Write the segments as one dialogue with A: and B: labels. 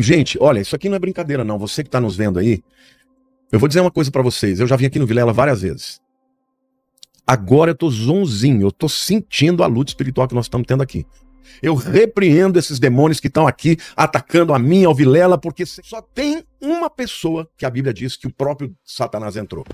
A: Gente, olha, isso aqui não é brincadeira não. Você que está nos vendo aí, eu vou dizer uma coisa para vocês. Eu já vim aqui no Vilela várias vezes. Agora eu tô zonzinho, eu tô sentindo a luta espiritual que nós estamos tendo aqui. Eu repreendo esses demônios que estão aqui atacando a mim, ao Vilela, porque só tem uma pessoa que a Bíblia diz que o próprio Satanás entrou.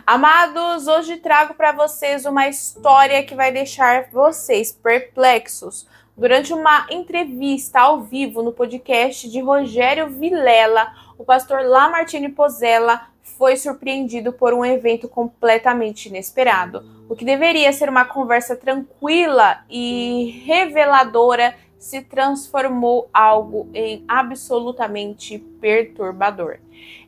B: Amados, hoje trago para vocês uma história que vai deixar vocês perplexos. Durante uma entrevista ao vivo no podcast de Rogério Vilela, o pastor Lamartine Pozzella foi surpreendido por um evento completamente inesperado. O que deveria ser uma conversa tranquila e reveladora se transformou algo em absolutamente perturbador.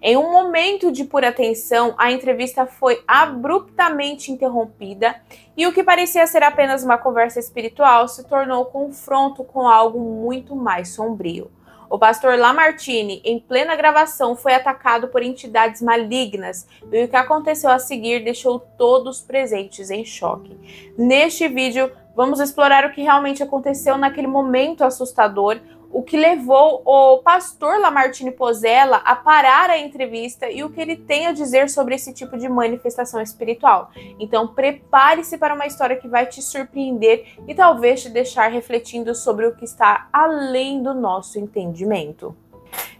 B: Em um momento de pura tensão, a entrevista foi abruptamente interrompida e o que parecia ser apenas uma conversa espiritual se tornou confronto com algo muito mais sombrio. O pastor Lamartine, em plena gravação, foi atacado por entidades malignas e o que aconteceu a seguir deixou todos presentes em choque. Neste vídeo, vamos explorar o que realmente aconteceu naquele momento assustador, o que levou o pastor Lamartine Pozzella a parar a entrevista e o que ele tem a dizer sobre esse tipo de manifestação espiritual. Então prepare-se para uma história que vai te surpreender e talvez te deixar refletindo sobre o que está além do nosso entendimento.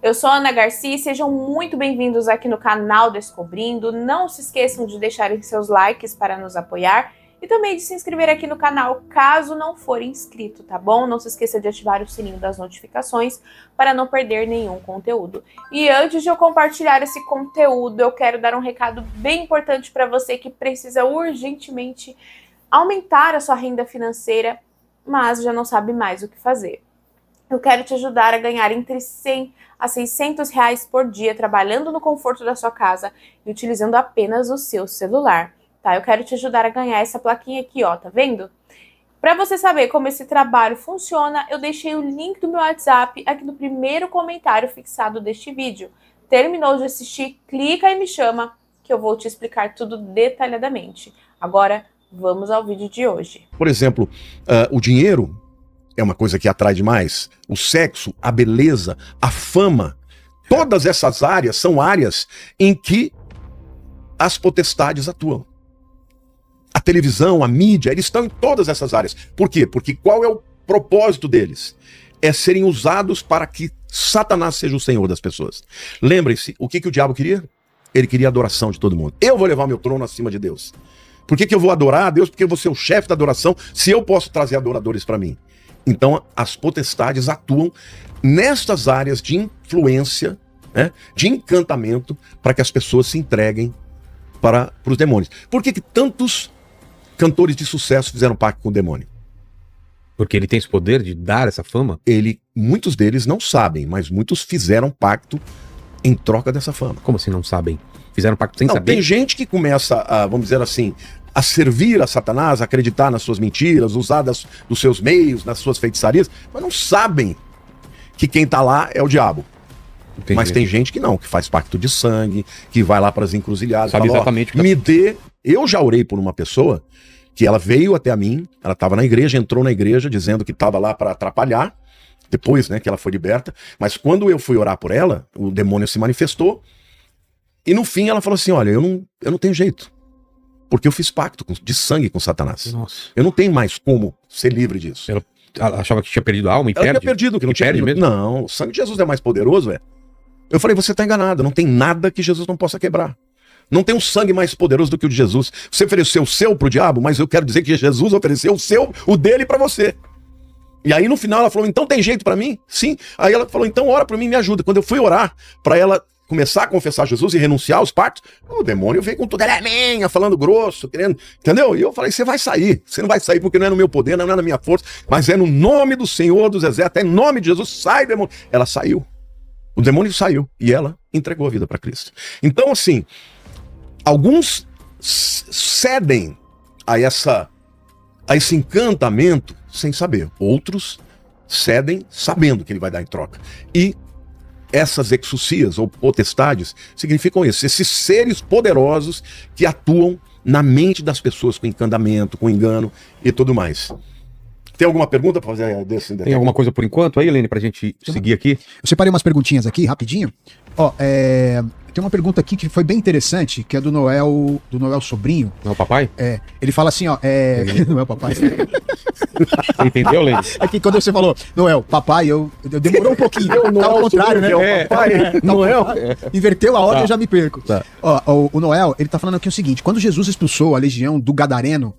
B: Eu sou Ana Garcia e sejam muito bem-vindos aqui no canal Descobrindo. Não se esqueçam de deixarem seus likes para nos apoiar e também de se inscrever aqui no canal caso não for inscrito, tá bom? Não se esqueça de ativar o sininho das notificações para não perder nenhum conteúdo. E antes de eu compartilhar esse conteúdo, eu quero dar um recado bem importante para você que precisa urgentemente aumentar a sua renda financeira, mas já não sabe mais o que fazer. Eu quero te ajudar a ganhar entre 100 a 600 reais por dia trabalhando no conforto da sua casa e utilizando apenas o seu celular. Tá, eu quero te ajudar a ganhar essa plaquinha aqui, ó, tá vendo? Para você saber como esse trabalho funciona, eu deixei o link do meu WhatsApp aqui no primeiro comentário fixado deste vídeo. Terminou de assistir, clica e me chama, que eu vou te explicar tudo detalhadamente. Agora, vamos ao vídeo de hoje.
A: Por exemplo, o dinheiro é uma coisa que atrai demais. O sexo, a beleza, a fama, todas essas áreas são áreas em que as potestades atuam. A televisão, a mídia, eles estão em todas essas áreas. Por quê? Porque qual é o propósito deles? É serem usados para que Satanás seja o senhor das pessoas. Lembrem-se, o que o diabo queria? Ele queria a adoração de todo mundo. Eu vou levar meu trono acima de Deus. Por que eu vou adorar a Deus? Porque eu vou ser o chefe da adoração, se eu posso trazer adoradores para mim. Então, as potestades atuam nestas áreas de influência, né, de encantamento, para que as pessoas se entreguem para os demônios. Por que tantos cantores de sucesso fizeram pacto com o demônio?
C: Porque ele tem esse poder de dar essa fama?
A: Muitos deles não sabem, mas muitos fizeram pacto em troca dessa fama.
C: Como assim não sabem? Fizeram pacto sem saber?
A: Tem gente que começa a, vamos dizer assim, a servir a Satanás, a acreditar nas suas mentiras, usar dos seus meios, nas suas feitiçarias, mas não sabem que quem está lá é o diabo. Entendi. Mas tem gente que não, que faz pacto de sangue, que vai lá para as encruzilhadas.
C: Sabe
A: fala,
C: exatamente.
A: Me dê. Eu já orei por uma pessoa que ela veio até a mim, ela estava na igreja, entrou na igreja dizendo que estava lá para atrapalhar, depois, né, que ela foi liberta, mas quando eu fui orar por ela, o demônio se manifestou, e no fim ela falou assim, olha, eu não tenho jeito, porque eu fiz pacto de sangue com Satanás.
C: Nossa. Eu
A: não tenho mais como ser livre disso.
C: Ela achava que tinha perdido a alma e
A: ela tinha perdido, que não tinha perdido mesmo. Não, o sangue de Jesus é mais poderoso, velho. Eu falei, você está enganado, não tem nada que Jesus não possa quebrar. Não tem um sangue mais poderoso do que o de Jesus. Você ofereceu o seu pro diabo, mas eu quero dizer que Jesus ofereceu o dele para você. E aí no final ela falou, então tem jeito para mim? Sim. Aí ela falou, então ora por mim, me ajuda. Quando eu fui orar para ela começar a confessar Jesus e renunciar aos pactos, o demônio veio com tudo, ela falando grosso, querendo, entendeu? E eu falei, você vai sair, você não vai sair porque não é no meu poder, não é na minha força, mas é no nome do Senhor dos Exércitos, é em nome de Jesus, sai demônio. Ela saiu. O demônio saiu e ela entregou a vida para Cristo. Então, assim, alguns cedem a esse encantamento sem saber. Outros cedem sabendo que ele vai dar em troca. E essas exousias ou potestades significam isso, esses seres poderosos que atuam na mente das pessoas com encantamento, com engano e tudo mais. Tem alguma pergunta para fazer desse?
C: Tem alguma coisa por enquanto aí, Helene, pra gente seguir aqui?
D: Eu separei umas perguntinhas aqui, rapidinho. Ó, tem uma pergunta aqui que foi bem interessante, que é do Noel Sobrinho.
C: Não é o papai?
D: Ele fala assim, ó, não é o papai.
C: Você entendeu, Helene?
D: Aqui quando você falou, Noel, papai, eu demorou um pouquinho. Tá ao contrário, né?
A: Papai, Noel.
D: Inverteu a ordem, eu já me perco.
A: Tá.
D: Ó, o Noel, ele tá falando aqui o seguinte, quando Jesus expulsou a legião do Gadareno,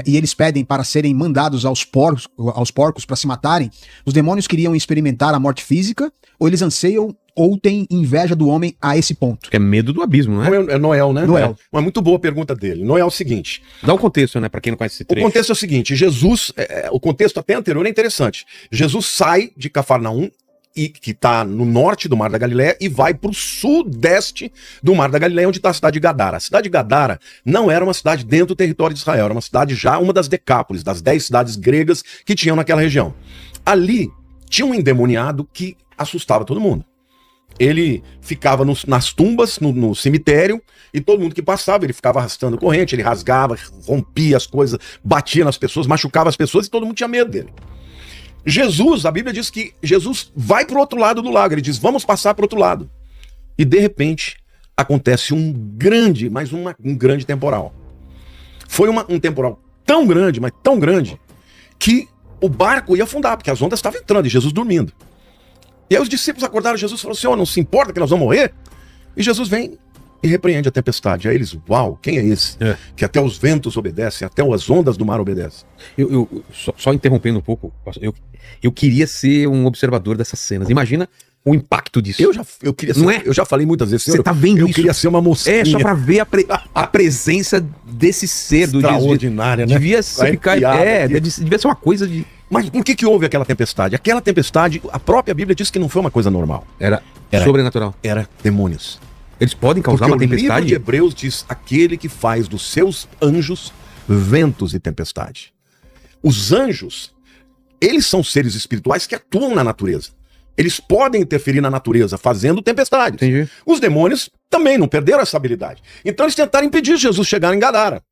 D: e eles pedem para serem mandados aos porcos para se matarem, os demônios queriam experimentar a morte física, ou eles anseiam ou têm inveja do homem a esse ponto?
C: É medo do abismo, não é?
A: É Noel, né?
D: Noel.
A: Uma muito boa pergunta dele. Noel é o seguinte.
C: Dá o contexto, né, pra quem não conhece esse
A: O
C: trecho.
A: contexto é o seguinte, Jesus, o contexto até anterior é interessante. Jesus sai de Cafarnaum, que está no norte do Mar da Galileia, e vai para o sudeste do Mar da Galileia, onde está a cidade de Gadara. A cidade de Gadara não era uma cidade dentro do território de Israel, era uma cidade já, uma das Decápolis, das 10 cidades gregas que tinham naquela região. Ali tinha um endemoniado que assustava todo mundo. Ele ficava nas tumbas, no cemitério, e todo mundo que passava, ele ficava arrastando corrente, ele rasgava, rompia as coisas, batia nas pessoas, machucava as pessoas, e todo mundo tinha medo dele. Jesus, a Bíblia diz que Jesus vai para o outro lado do lago, ele diz, vamos passar para o outro lado. E de repente, acontece um grande temporal. Foi um temporal tão grande, mas tão grande, que o barco ia afundar, porque as ondas estavam entrando e Jesus dormindo. E aí os discípulos acordaram, Jesus falou, Senhor, não se importa que nós vamos morrer? E Jesus vem e repreende a tempestade. Aí eles, uau, quem é esse? Que até os ventos obedecem, até as ondas do mar obedecem.
C: Só interrompendo um pouco, eu queria ser um observador dessas cenas. Imagina o impacto disso.
A: Eu queria
C: Não
A: ser,
C: é?
A: eu já falei muitas vezes,
C: Você tá vendo
A: eu
C: isso?
A: queria ser uma mosquinha.
C: É, só pra ver a presença desse ser do
A: extraordinária, né?
C: Devia ser, devia ser uma coisa de...
A: Mas por que houve aquela tempestade? Aquela tempestade, a própria Bíblia diz que não foi uma coisa normal.
C: Era
A: Era-
C: sobrenatural.
A: Era demônios.
C: Eles podem causar
A: Porque
C: uma
A: o livro de
C: tempestade?
A: Hebreus diz, aquele que faz dos seus anjos ventos e tempestade. Os anjos, eles são seres espirituais que atuam na natureza. Eles podem interferir na natureza, fazendo tempestades.
C: Entendi.
A: Os demônios também não perderam essa habilidade. Então eles tentaram impedir Jesus chegar em Gadara.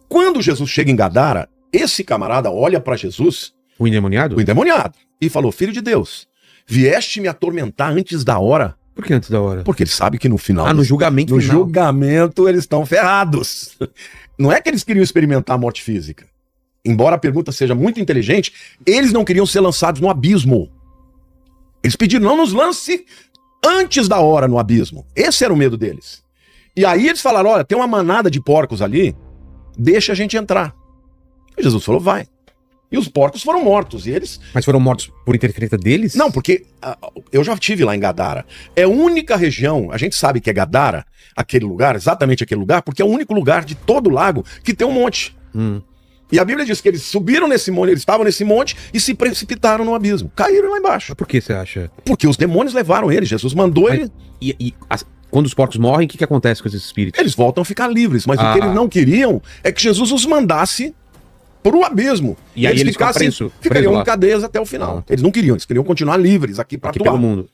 A: Quando Jesus chega em Gadara, esse camarada olha para Jesus,
C: O endemoniado?
A: o endemoniado, e falou, filho de Deus, vieste me atormentar antes da hora?
C: Por que antes da hora?
A: Porque ele sabe que no final...
C: No julgamento
A: No
C: final.
A: julgamento eles estão ferrados. Não é que eles queriam experimentar a morte física. Embora a pergunta seja muito inteligente, eles não queriam ser lançados no abismo. Eles pediram, não nos lance antes da hora no abismo. Esse era o medo deles. E aí eles falaram, olha, tem uma manada de porcos ali, deixa a gente entrar. E Jesus falou, vai. E os porcos foram mortos, e eles...
C: Mas foram mortos por interferência deles?
A: Não, porque eu já estive lá em Gadara. É a única região, a gente sabe que é Gadara, aquele lugar, exatamente aquele lugar, porque é o único lugar de todo o lago que tem um monte. E a Bíblia diz que eles subiram nesse monte, eles estavam nesse monte e se precipitaram no abismo. Caíram lá embaixo.
C: Mas por que você acha?
A: Porque os demônios levaram eles, Jesus mandou ele...
C: Quando os porcos morrem, o que acontece com esses espíritos?
A: Eles voltam a ficar livres, mas o que eles não queriam é que Jesus os mandasse pro abismo.
C: E aí eles
A: ficariam em cadeias até o final. Eles não queriam, eles queriam continuar livres aqui para atuar.
C: Pelo mundo.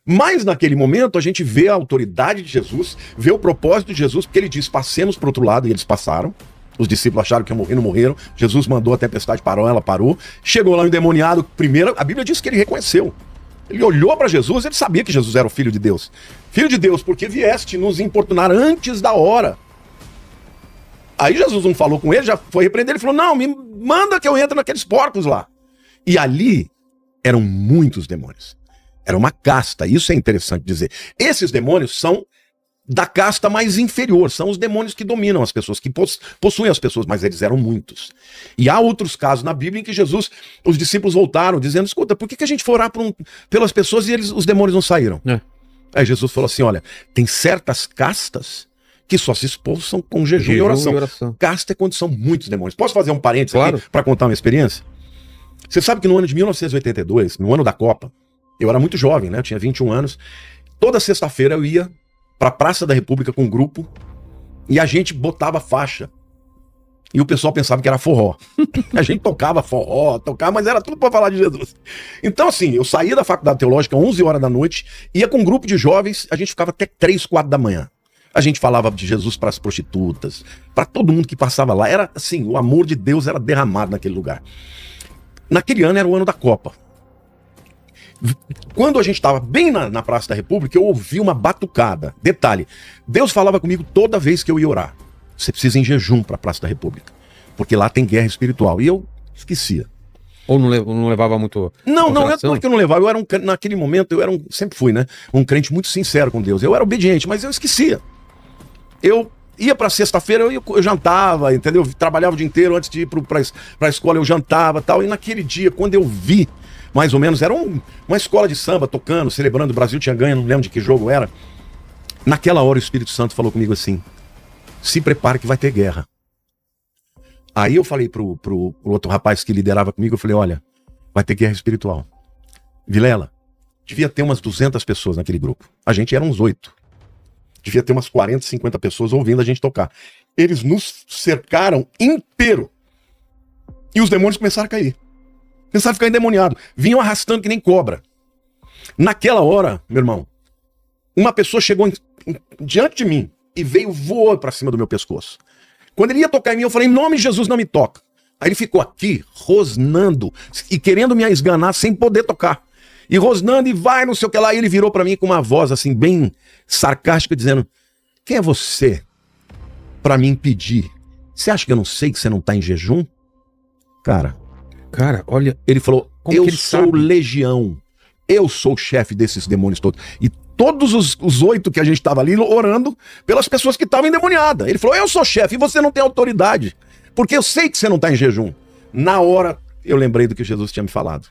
A: Mas naquele momento a gente vê a autoridade de Jesus, vê o propósito de Jesus, porque ele diz, passemos para o outro lado, e eles passaram. Os discípulos acharam que iam morrer, não morreram. Jesus mandou a tempestade, parou, ela parou. Chegou lá o endemoniado, primeiro, a Bíblia diz que ele reconheceu. Ele olhou para Jesus, ele sabia que Jesus era o Filho de Deus. Filho de Deus, porque vieste nos importunar antes da hora. Aí Jesus não falou com ele, já foi repreender, ele falou, não, me manda que eu entre naqueles porcos lá. E ali eram muitos demônios. Era uma casta, isso é interessante dizer. Esses demônios são da casta mais inferior, são os demônios que dominam as pessoas, que possuem as pessoas, mas eles eram muitos. E há outros casos na Bíblia em que Jesus, os discípulos voltaram dizendo, escuta, por que a gente foi orar pelas pessoas e os demônios não saíram? Aí Jesus falou assim, olha, tem certas castas que só se expulsam com jejum e oração. Casta é quando são muitos demônios. Posso fazer um parênteses aqui para contar uma experiência? Você sabe que no ano de 1982, no ano da Copa, eu era muito jovem, né? Eu tinha 21 anos. Toda sexta-feira eu ia para a Praça da República com um grupo e a gente botava faixa E o pessoal pensava que era forró. A gente tocava forró, mas era tudo para falar de Jesus. Então, assim, eu saía da faculdade teológica às 11 horas da noite, ia com um grupo de jovens, a gente ficava até 3, 4 da manhã. A gente falava de Jesus para as prostitutas, para todo mundo que passava lá. Era assim, o amor de Deus era derramado naquele lugar. Naquele ano era o ano da Copa. Quando a gente estava bem na Praça da República, eu ouvi uma batucada. Detalhe, Deus falava comigo toda vez que eu ia orar. Você precisa ir em jejum para a Praça da República, porque lá tem guerra espiritual. E eu esquecia.
C: Ou não levava muito.
A: Não é porque eu não levava. Naquele momento, sempre fui, né? Um crente muito sincero com Deus. Eu era obediente, mas eu esquecia. Eu ia para sexta-feira, eu jantava, entendeu? Eu trabalhava o dia inteiro antes de ir para a escola, eu jantava e tal. E naquele dia, quando eu vi, mais ou menos, era uma escola de samba tocando, celebrando, o Brasil tinha ganho, não lembro de que jogo era. Naquela hora o Espírito Santo falou comigo assim: se prepare que vai ter guerra. Aí eu falei pro outro rapaz que liderava comigo, eu falei: olha, vai ter guerra espiritual. Vilela, devia ter umas 200 pessoas naquele grupo. A gente era uns 8. Devia ter umas 40, 50 pessoas ouvindo a gente tocar. Eles nos cercaram inteiro. E os demônios começaram a cair. Começaram a ficar endemoniados. Vinham arrastando que nem cobra. Naquela hora, meu irmão, uma pessoa chegou diante de mim e voou para cima do meu pescoço. Quando ele ia tocar em mim, eu falei: em nome de Jesus, não me toca. Aí ele ficou aqui, rosnando e querendo me esganar sem poder tocar. E rosnando e vai, não sei o que lá. E ele virou para mim com uma voz assim, bem sarcástica, dizendo: quem é você para me impedir? Você acha que eu não sei que você não tá em jejum? Cara, olha. Ele falou: eu sou legião. Eu sou o chefe desses demônios todos. E todos os 8 que a gente estava ali orando pelas pessoas que estavam endemoniadas. Ele falou: eu sou chefe e você não tem autoridade, porque eu sei que você não está em jejum. Na hora, eu lembrei do que Jesus tinha me falado.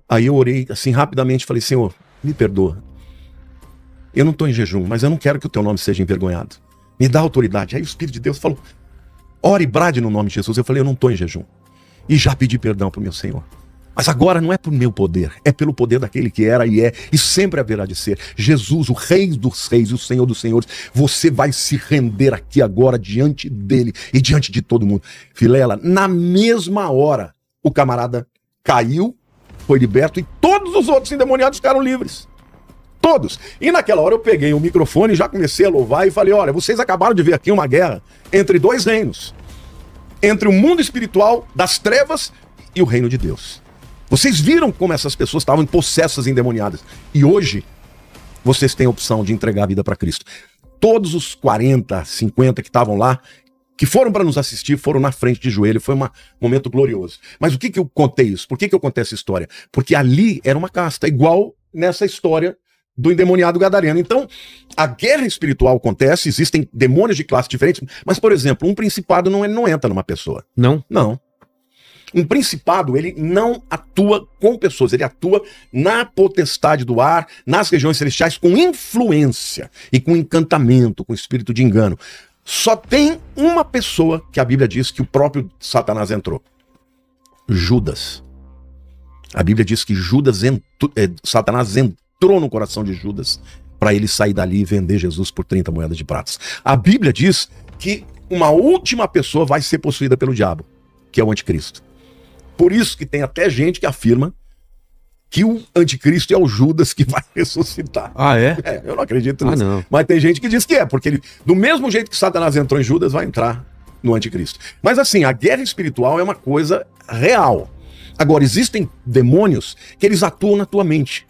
A: Aí eu orei assim rapidamente e falei: Senhor, me perdoa. Eu não estou em jejum, mas eu não quero que o teu nome seja envergonhado. Me dá autoridade. Aí o Espírito de Deus falou: ore e brade no nome de Jesus. Eu falei: eu não estou em jejum. E já pedi perdão para o meu Senhor. Mas agora não é por meu poder, é pelo poder daquele que era e é, e sempre haverá de ser. Jesus, o Rei dos Reis, o Senhor dos Senhores. Você vai se render aqui agora diante dele e diante de todo mundo. Vilela, na mesma hora, o camarada caiu, foi liberto e todos os outros endemoniados ficaram livres. Todos. E naquela hora eu peguei o microfone e já comecei a louvar e falei: olha, vocês acabaram de ver aqui uma guerra entre 2 reinos. Entre o mundo espiritual das trevas e o reino de Deus. Vocês viram como essas pessoas estavam possessas, endemoniadas. E hoje, vocês têm a opção de entregar a vida para Cristo. Todos os 40, 50 que estavam lá, que foram para nos assistir, foram na frente de joelho. Foi um momento glorioso. Mas o que eu contei isso? Por que eu contei essa história? Porque ali era uma casta, igual nessa história do endemoniado gadareno. Então, a guerra espiritual acontece, existem demônios de classe diferentes, mas, por exemplo, um principado não entra numa pessoa.
C: Não?
A: Não. Um principado, ele não atua com pessoas, ele atua na potestade do ar, nas regiões celestiais, com influência e com encantamento, com espírito de engano. Só tem uma pessoa que a Bíblia diz que o próprio Satanás entrou: Judas. A Bíblia diz que Satanás entrou no coração de Judas para ele sair dali e vender Jesus por 30 moedas de prata. A Bíblia diz que uma última pessoa vai ser possuída pelo diabo, que é o anticristo. Por isso que tem até gente que afirma que o anticristo é o Judas que vai ressuscitar.
C: Ah, é?
A: Eu não acredito nisso.
C: Não.
A: Mas tem gente que diz que é, porque ele, do mesmo jeito que Satanás entrou em Judas, vai entrar no anticristo. Mas assim, a guerra espiritual é uma coisa real. Agora, existem demônios que eles atuam na tua mente.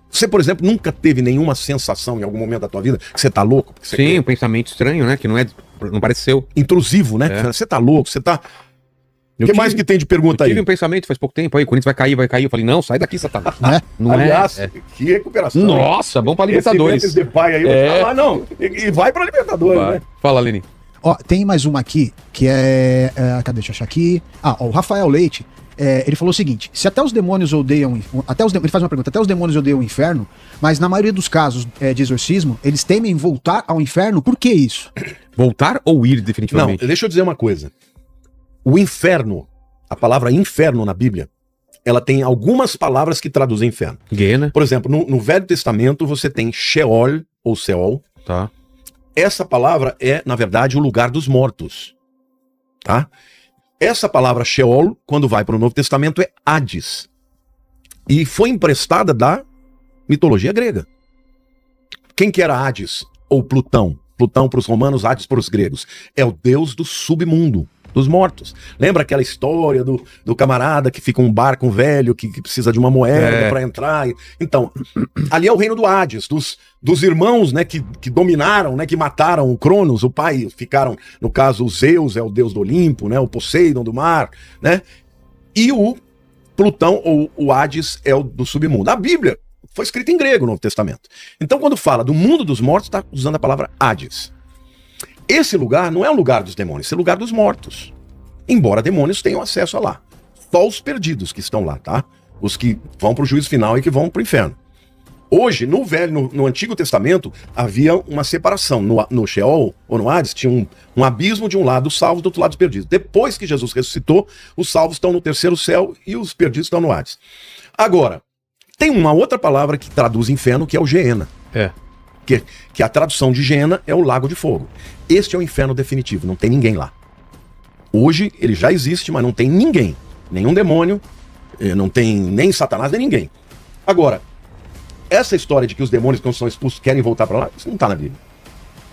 A: Você, por exemplo, nunca teve nenhuma sensação em algum momento da tua vida que você tá louco?
C: Sim, um pensamento estranho, né? Que não parece seu.
A: Intrusivo, né? Você tá louco, você tá... O que mais que tem de pergunta aí?
C: Eu tive um pensamento faz pouco tempo aí, o Corinthians vai cair. Eu falei: não, sai daqui, Satanás. Não
A: Aliás, que recuperação.
C: Nossa, vamos pra Libertadores.
A: Esse de pai aí, e vai pra Libertadores, né?
C: Fala, Leni.
D: Ó, tem mais uma aqui, que é... cadê? Deixa eu achar aqui. O Rafael Leite, ele falou o seguinte: se até os demônios odeiam... ele faz uma pergunta: até os demônios odeiam o inferno, mas na maioria dos casos de exorcismo, eles temem voltar ao inferno. Por que isso?
C: Voltar ou ir definitivamente?
A: Não, deixa eu dizer uma coisa. O inferno, a palavra inferno na Bíblia, ela tem algumas palavras que traduzem inferno.
C: Guiana.
A: Por exemplo, no Velho Testamento você tem Sheol ou Seol.
C: Tá.
A: Essa palavra é, na verdade, o lugar dos mortos. Tá? Essa palavra Sheol, quando vai para o Novo Testamento, é Hades. E foi emprestada da mitologia grega. Quem que era Hades? Ou Plutão? Plutão para os romanos, Hades para os gregos. É o deus do submundo, dos mortos. Lembra aquela história do camarada que fica um barco velho, que precisa de uma moeda para entrar? Então, ali é o reino do Hades, dos irmãos, né, que dominaram, né, que mataram o Cronos, o pai, ficaram, no caso, o Zeus é o deus do Olimpo, né, o Poseidon do mar, né? E o Plutão, ou o Hades, é o do submundo. A Bíblia foi escrita em grego no Novo Testamento. Então, quando fala do mundo dos mortos, está usando a palavra Hades. Esse lugar não é o lugar dos demônios, esse é o lugar dos mortos. Embora demônios tenham acesso a lá. Só os perdidos que estão lá, tá? Os que vão para o juízo final e que vão para o inferno. Hoje, no Antigo Testamento, havia uma separação. No Sheol, ou no Hades, tinha um abismo de um lado, os salvos, do outro lado, os perdidos. Depois que Jesus ressuscitou, os salvos estão no terceiro céu e os perdidos estão no Hades. Agora, tem uma outra palavra que traduz inferno, que é o Geena. Que a tradução de Geena é o lago de fogo. Este é o inferno definitivo, não tem ninguém lá. Hoje ele já existe, mas não tem ninguém. Nenhum demônio, não tem nem Satanás, nem ninguém. Agora, essa história de que os demônios, quando são expulsos, querem voltar para lá, isso não está na Bíblia.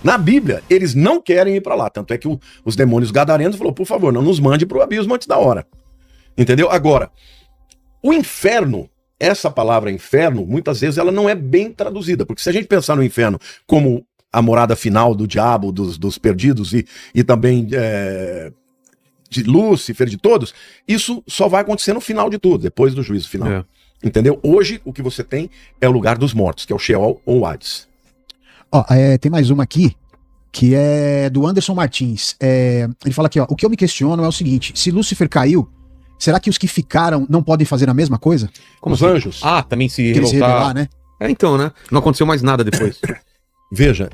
A: Na Bíblia, eles não querem ir para lá. Tanto é que os demônios gadarenos falaram, por favor, não nos mande para o abismo antes da hora. Entendeu? Agora, o inferno, essa palavra inferno, muitas vezes ela não é bem traduzida. Porque se a gente pensar no inferno como a morada final do diabo, dos perdidos e também de Lúcifer, de todos, isso só vai acontecer no final de tudo, depois do juízo final. Entendeu? Hoje, o que você tem é o lugar dos mortos, que é o Sheol ou o Hades.
D: Tem mais uma aqui, que é do Anderson Martins. Ele fala aqui, o que eu me questiono é o seguinte, se Lúcifer caiu, será que os que ficaram não podem fazer a mesma coisa?
C: Como
A: os
C: assim?
A: anjos?
C: Também se
D: revelar, né?
C: Então, né? Não aconteceu mais nada depois.
A: Veja,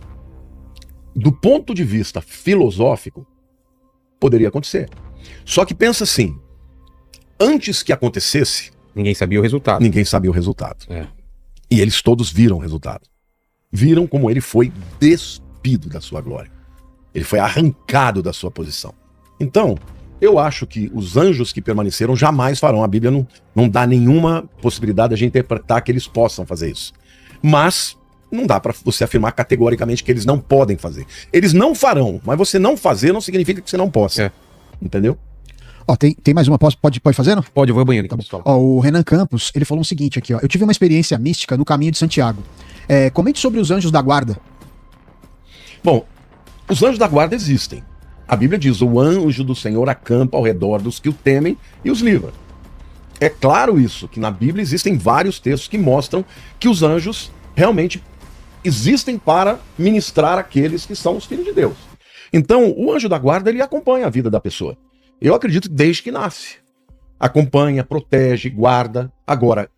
A: do ponto de vista filosófico, poderia acontecer. Só que pensa assim, antes que acontecesse,
C: ninguém sabia o resultado.
A: Ninguém sabia o resultado. E eles todos viram o resultado. Viram como ele foi despido da sua glória. Ele foi arrancado da sua posição. Então, eu acho que os anjos que permaneceram jamais farão. A Bíblia não dá nenhuma possibilidade de a gente interpretar que eles possam fazer isso. Mas não dá para você afirmar categoricamente que eles não podem fazer. Eles não farão, mas você não fazer não significa que você não possa. Entendeu?
D: Tem mais uma, pode fazer, não?
C: Pode, eu vou ao banheiro.
D: Tá bom. O Renan Campos, ele falou o seguinte aqui, eu tive uma experiência mística no caminho de Santiago. Comente sobre os anjos da guarda.
A: Bom, os anjos da guarda existem. A Bíblia diz, o anjo do Senhor acampa ao redor dos que o temem e os livra. É claro isso, que na Bíblia existem vários textos que mostram que os anjos realmente existem para ministrar aqueles que são os filhos de Deus. Então, o anjo da guarda, ele acompanha a vida da pessoa. Eu acredito desde que nasce. Acompanha, protege, guarda. Agora,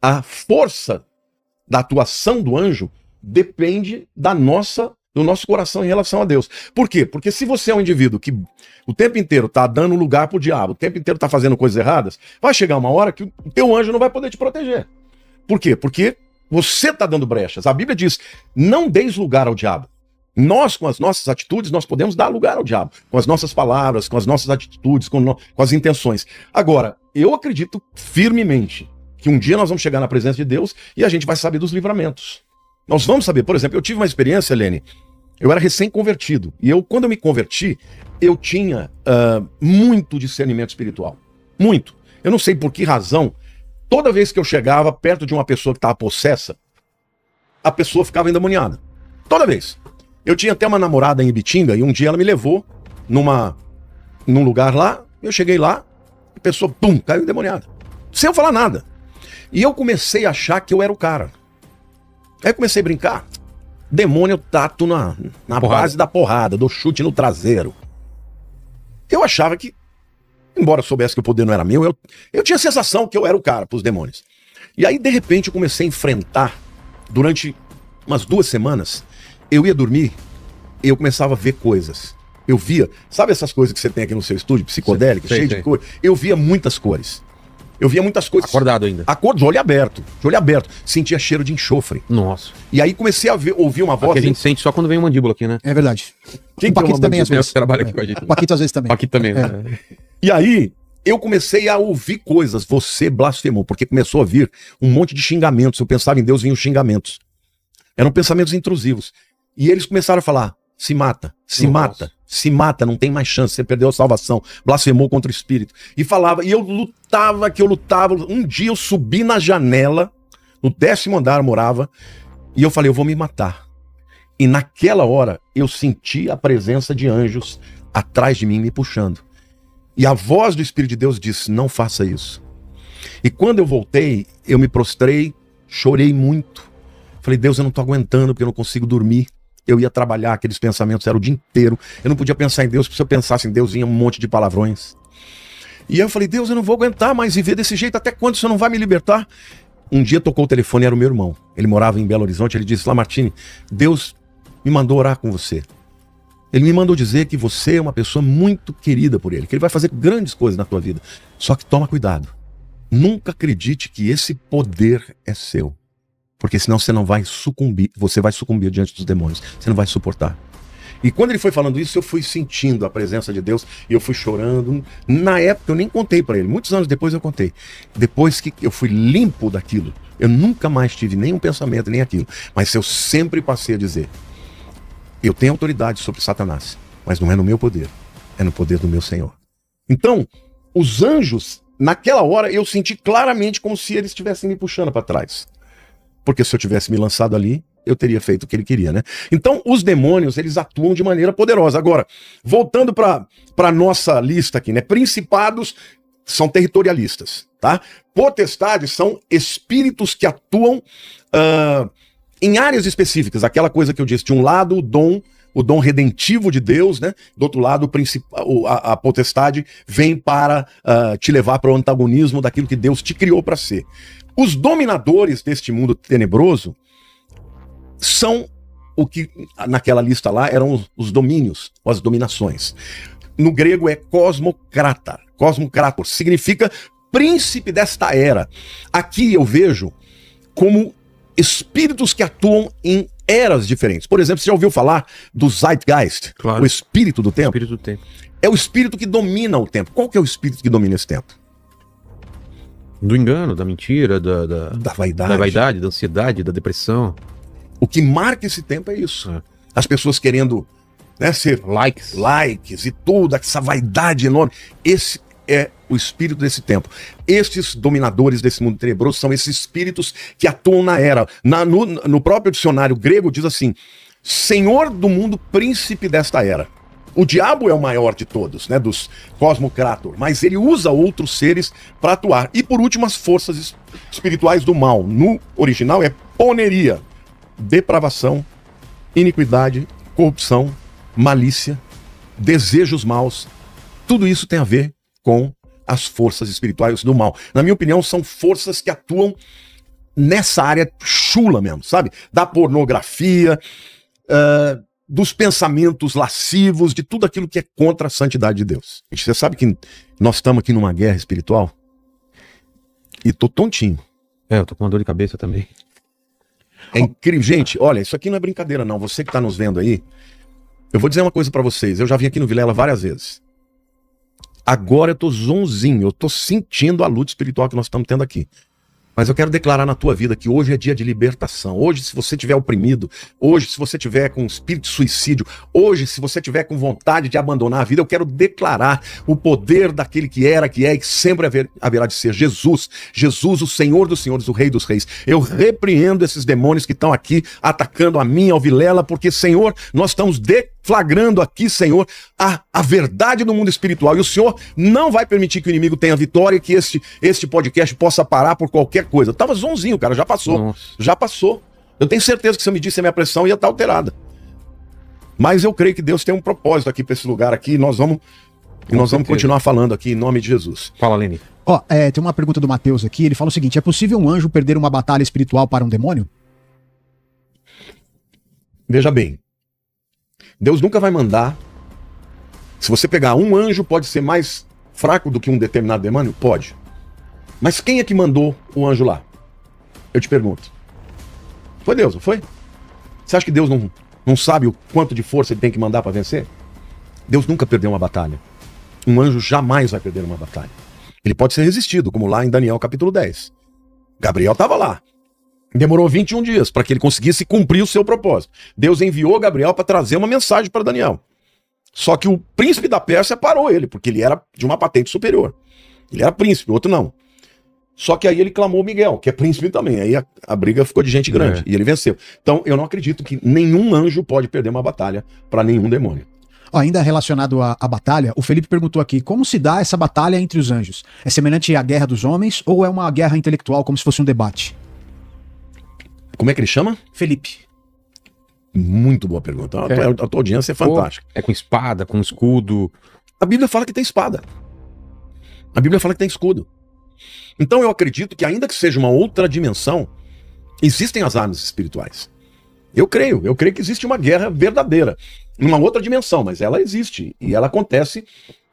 A: a força da atuação do anjo depende do nosso coração em relação a Deus. Por quê? Porque se você é um indivíduo que o tempo inteiro está dando lugar pro diabo, o tempo inteiro está fazendo coisas erradas, vai chegar uma hora que o teu anjo não vai poder te proteger. Por quê? Porque você está dando brechas. A Bíblia diz, não deis lugar ao diabo. Nós, com as nossas atitudes, nós podemos dar lugar ao diabo. Com as nossas palavras, com as nossas atitudes, com as intenções. Agora, eu acredito firmemente que um dia nós vamos chegar na presença de Deus e a gente vai saber dos livramentos. Nós vamos saber. Por exemplo, eu tive uma experiência, Lene, eu era recém-convertido. E quando eu me converti, eu tinha muito discernimento espiritual. Muito. Eu não sei por que razão, toda vez que eu chegava perto de uma pessoa que estava possessa, a pessoa ficava endemoniada. Toda vez. Eu tinha até uma namorada em Ibitinga e um dia ela me levou num lugar lá, eu cheguei lá, a pessoa, pum, caiu endemoniada. Sem eu falar nada. E eu comecei a achar que eu era o cara. Aí eu comecei a brincar. Demônio eu tato na base da porrada, dou chute no traseiro. Eu achava que, embora eu soubesse que o poder não era meu, eu tinha a sensação que eu era o cara pros demônios. E aí, de repente, eu comecei a enfrentar, durante umas 2 semanas, eu ia dormir, eu começava a ver coisas. Eu via, sabe essas coisas que você tem aqui no seu estúdio, psicodélica, cheio de cores? Eu via muitas cores. Eu via muitas coisas.
C: Acordado ainda.
A: De olho aberto. Sentia cheiro de enxofre.
C: Nossa.
A: E aí comecei a ouvir uma voz.
C: Que a gente sente só quando vem um mandíbula aqui, né?
D: É verdade.
A: Quem
D: o Paquito também às vezes.
C: Trabalha aqui com a gente.
D: O Paquito às vezes também.
C: Paquito também.
A: E aí, eu comecei a ouvir coisas. Você blasfemou, porque começou a vir um monte de xingamentos. Eu pensava em Deus, vinham xingamentos. Eram pensamentos intrusivos. E eles começaram a falar, se mata, se mata, se mata, não tem mais chance, você perdeu a salvação, blasfemou contra o Espírito. E falava, e eu lutava, Um dia eu subi na janela, no 10º andar eu morava, e eu falei, eu vou me matar. E naquela hora eu senti a presença de anjos atrás de mim me puxando. E a voz do Espírito de Deus disse, não faça isso. E quando eu voltei, eu me prostrei, chorei muito. Falei, Deus, eu não estou aguentando porque eu não consigo dormir. Eu ia trabalhar, aqueles pensamentos eram o dia inteiro. Eu não podia pensar em Deus, porque se eu pensasse em Deus, vinha um monte de palavrões. E aí eu falei, Deus, eu não vou aguentar mais viver desse jeito, até quando você não vai me libertar? Um dia tocou o telefone, era o meu irmão. Ele morava em Belo Horizonte, ele disse, Lamartine, Deus me mandou orar com você. Ele me mandou dizer que você é uma pessoa muito querida por ele, que ele vai fazer grandes coisas na tua vida. Só que toma cuidado. Nunca acredite que esse poder é seu. Porque senão você não vai sucumbir, você vai sucumbir diante dos demônios. Você não vai suportar. E quando ele foi falando isso, eu fui sentindo a presença de Deus e eu fui chorando. Na época eu nem contei para ele, muitos anos depois eu contei. Depois que eu fui limpo daquilo, eu nunca mais tive nenhum pensamento, nem aquilo. Mas eu sempre passei a dizer, eu tenho autoridade sobre Satanás, mas não é no meu poder, é no poder do meu Senhor. Então, os anjos, naquela hora eu senti claramente como se eles estivessem me puxando para trás. Porque se eu tivesse me lançado ali, eu teria feito o que ele queria, né? Então, os demônios, eles atuam de maneira poderosa. Agora, voltando para a nossa lista aqui, né? Principados são territorialistas, tá? Potestades são espíritos que atuam em áreas específicas. Aquela coisa que eu disse, de um lado, o dom redentivo de Deus, né? Do outro lado, a potestade vem para te levar para o antagonismo daquilo que Deus te criou para ser. Os dominadores deste mundo tenebroso são o que naquela lista lá eram os domínios, as dominações. No grego é cosmocrata. Cosmocrator significa príncipe desta era. Aqui eu vejo como espíritos que atuam em eras diferentes. Por exemplo, você já ouviu falar do Zeitgeist?
C: Claro.
A: O espírito do tempo?
C: Espírito do tempo.
A: É o espírito que domina o tempo. Qual que é o espírito que domina esse tempo?
C: Do engano, da mentira,
A: Da vaidade.
C: da vaidade, da ansiedade, da depressão.
A: O que marca esse tempo é isso. As pessoas querendo, né, ser likes e tudo, essa vaidade enorme. Esse é o espírito desse tempo. Estes dominadores desse mundo tenebroso são esses espíritos que atuam na era. No próprio dicionário grego diz assim, Senhor do mundo, príncipe desta era. O diabo é o maior de todos, né, dos Cosmocrator, mas ele usa outros seres para atuar. E por último, as forças espirituais do mal. No original é poneria, depravação, iniquidade, corrupção, malícia, desejos maus. Tudo isso tem a ver com as forças espirituais do mal. Na minha opinião, são forças que atuam nessa área chula mesmo, sabe? Da pornografia, dos pensamentos lascivos, de tudo aquilo que é contra a santidade de Deus. Você sabe que nós estamos aqui numa guerra espiritual? E tô tontinho.
C: Eu tô com uma dor de cabeça também.
A: É incrível. Gente, olha, isso aqui não é brincadeira não. Você que tá nos vendo aí, eu vou dizer uma coisa pra vocês. Eu já vim aqui no Vilela várias vezes. Agora eu tô zonzinho, eu tô sentindo a luta espiritual que nós estamos tendo aqui. Mas eu quero declarar na tua vida que hoje é dia de libertação. Hoje, se você estiver oprimido, hoje, se você estiver com espírito de suicídio, hoje, se você estiver com vontade de abandonar a vida, eu quero declarar o poder daquele que era, que é e que sempre haverá de ser. Jesus, o Senhor dos Senhores, o Rei dos Reis. Eu repreendo esses demônios que estão aqui atacando a mim, ao Vilela, porque, Senhor, nós estamos deflagrando aqui, Senhor, a verdade do mundo espiritual. E o Senhor não vai permitir que o inimigo tenha vitória e que este podcast possa parar por qualquer coisa. Eu tava zonzinho, cara, já passou.
C: Nossa.
A: Já passou. Eu tenho certeza que se eu medisse a minha pressão ia estar alterada. Mas eu creio que Deus tem um propósito aqui para esse lugar aqui e nós vamos continuar falando aqui em nome de Jesus.
C: Fala, Leni.
D: Ó, tem uma pergunta do Mateus aqui, ele fala o seguinte, é possível um anjo perder uma batalha espiritual para um demônio?
A: Veja bem, Deus nunca vai mandar. Se você pegar um anjo, pode ser mais fraco do que um determinado demônio? Pode. Mas quem é que mandou o anjo lá? Eu te pergunto. Foi Deus, não foi? Você acha que Deus não sabe o quanto de força ele tem que mandar para vencer? Deus nunca perdeu uma batalha. Um anjo jamais vai perder uma batalha. Ele pode ser resistido, como lá em Daniel capítulo 10. Gabriel estava lá. Demorou 21 dias para que ele conseguisse cumprir o seu propósito. Deus enviou Gabriel para trazer uma mensagem para Daniel. Só que o príncipe da Pérsia parou ele, porque ele era de uma patente superior. Ele era príncipe, o outro não. Só que aí ele clamou Miguel, que é príncipe também. Aí a briga ficou de gente grande e ele venceu. Então eu não acredito que nenhum anjo pode perder uma batalha para nenhum demônio.
D: Ó, ainda relacionado à batalha, o Felipe perguntou aqui, como se dá essa batalha entre os anjos? É semelhante à guerra dos homens ou é uma guerra intelectual, como se fosse um debate?
A: Como é que ele chama?
D: Felipe.
A: Muito boa pergunta. A tua audiência é fantástica.
C: É com espada, com escudo.
A: A Bíblia fala que tem espada. A Bíblia fala que tem escudo. Então eu acredito que ainda que seja uma outra dimensão, existem as armas espirituais. Eu creio que existe uma guerra verdadeira, numa outra dimensão, mas ela existe e ela acontece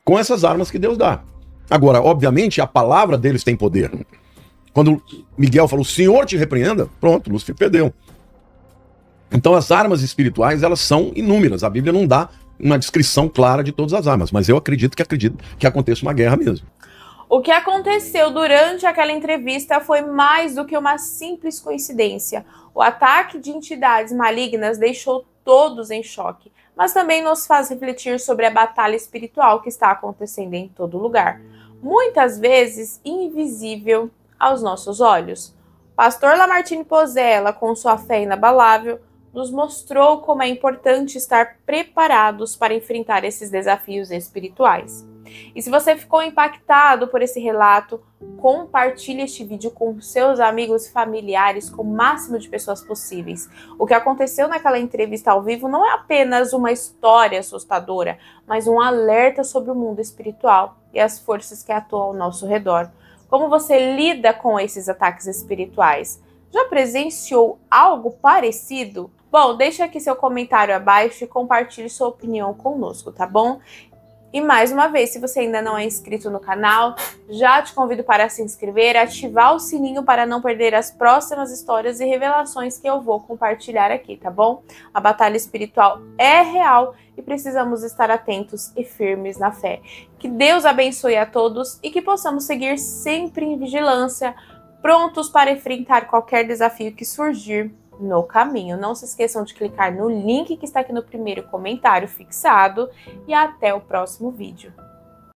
A: com essas armas que Deus dá. Agora, obviamente, a palavra deles tem poder. Quando Miguel falou, o Senhor te repreenda, pronto, Lúcifer perdeu. Então as armas espirituais, elas são inúmeras. A Bíblia não dá uma descrição clara de todas as armas, mas eu acredito que aconteça uma guerra mesmo.
B: O que aconteceu durante aquela entrevista foi mais do que uma simples coincidência. O ataque de entidades malignas deixou todos em choque, mas também nos faz refletir sobre a batalha espiritual que está acontecendo em todo lugar, muitas vezes invisível aos nossos olhos. Pastor Lamartine Pozzella, com sua fé inabalável, nos mostrou como é importante estar preparados para enfrentar esses desafios espirituais. E se você ficou impactado por esse relato, compartilhe este vídeo com seus amigos e familiares, com o máximo de pessoas possíveis. O que aconteceu naquela entrevista ao vivo não é apenas uma história assustadora, mas um alerta sobre o mundo espiritual e as forças que atuam ao nosso redor. Como você lida com esses ataques espirituais? Já presenciou algo parecido? Bom, deixa aqui seu comentário abaixo e compartilhe sua opinião conosco, tá bom? E mais uma vez, se você ainda não é inscrito no canal, já te convido para se inscrever, ativar o sininho para não perder as próximas histórias e revelações que eu vou compartilhar aqui, tá bom? A batalha espiritual é real e precisamos estar atentos e firmes na fé. Que Deus abençoe a todos e que possamos seguir sempre em vigilância, prontos para enfrentar qualquer desafio que surgir no caminho. Não se esqueçam de clicar no link que está aqui no primeiro comentário fixado e até o próximo vídeo.